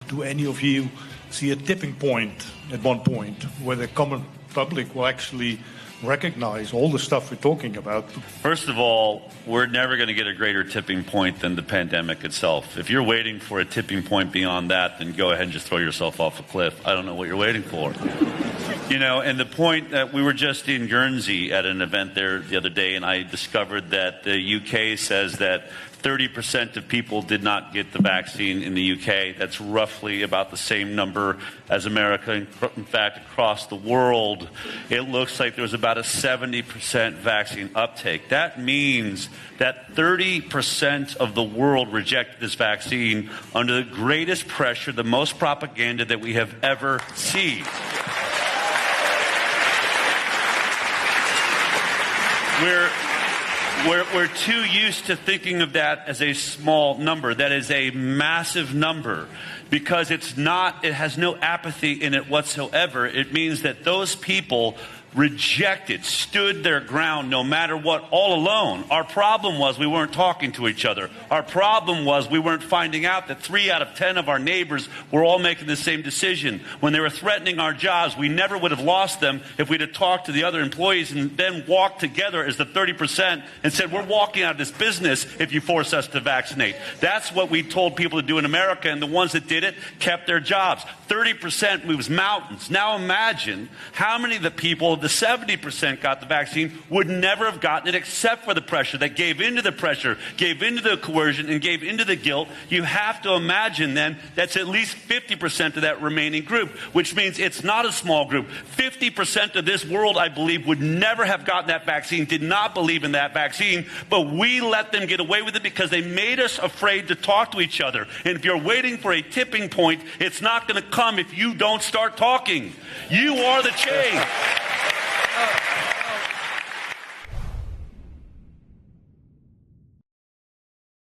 do any of you see a tipping point at one point where the common public will actually recognize all the stuff we're talking about? First of all, we're never going to get a greater tipping point than the pandemic itself. If you're waiting for a tipping point beyond that, then go ahead and just throw yourself off a cliff. I don't know what you're waiting for. You know, and the point that we were just in Guernsey at an event there the other day, and I discovered that the UK says that 30% of people did not get the vaccine in the UK. That's roughly about the same number as America. In fact, across the world, it looks like there was about a 70% vaccine uptake. That means that 30% of the world rejected this vaccine under the greatest pressure, the most propaganda that we have ever seen. We're too used to thinking of that as a small number. That is a massive number because it has no apathy in it whatsoever. It means that those people rejected, stood their ground no matter what, all alone. Our problem was we weren't talking to each other. Our problem was we weren't finding out that 3 out of 10 of our neighbors were all making the same decision. When they were threatening our jobs, we never would have lost them if we'd have talked to the other employees and then walked together as the 30% and said, we're walking out of this business if you force us to vaccinate. That's what we told people to do in America, and the ones that did it kept their jobs. 30% moves mountains. Now imagine how many of the people, the 70% got the vaccine, would never have gotten it except for the pressure, that gave into the pressure, gave into the coercion, and gave into the guilt. You have to imagine then that's at least 50% of that remaining group, which means it's not a small group. 50% of this world, I believe, would never have gotten that vaccine, did not believe in that vaccine, but we let them get away with it because they made us afraid to talk to each other. And if you're waiting for a tipping point, it's not going to come if you don't start talking. You are the change.